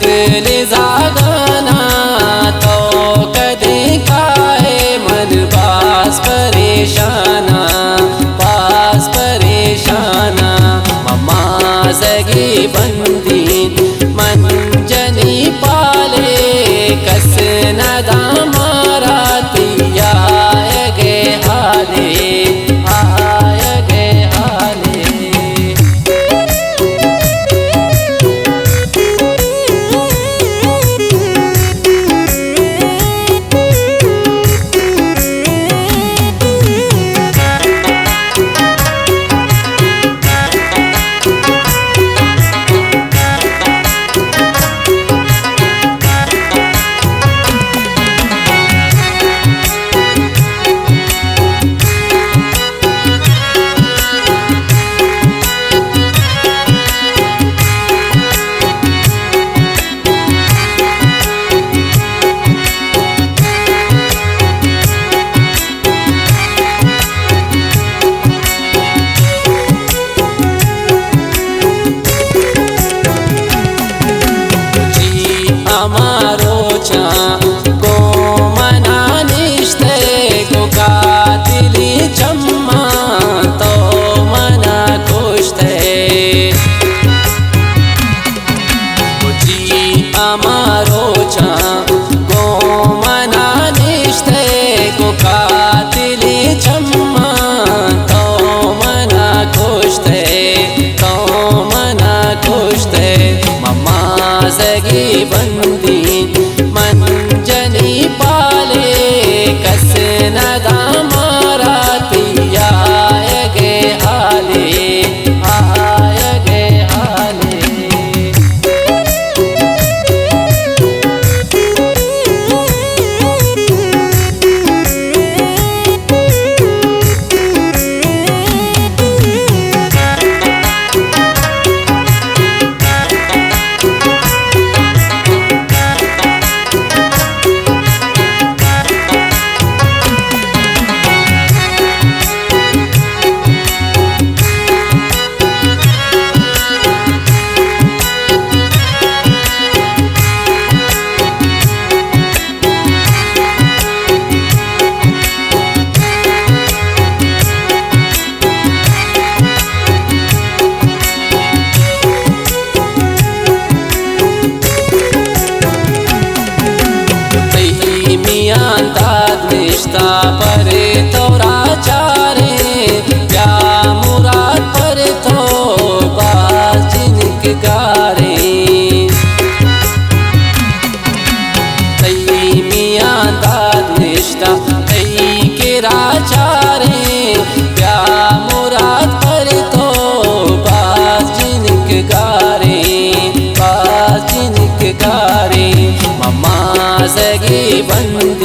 ले जागाना तो कदे काए मन पास परेशाना मम्मा सगी बंदी मन जनी पाले कस नदा मारा तिया गे हाले आय गे हाले। हमारो चा को मना निश्ते को कातिली चम्मा तो मना खुश थे जी हमारो चा को मना निश्ते को कातिली चम्मा तो मना खुश थे तो मना खुश थे। मम्मा सगी बंदी मन जनी पाले कस नदा मारा तिया गे हाले आय गे हाले। रिश्ता पर तोरा चारे क्या मुराद पर तो बात जिनक गारे तई मियाँ दाद रिश्ता तई के राचारे क्या मुराद पर तो बात जिनक गारे मम्मा सगी बंदी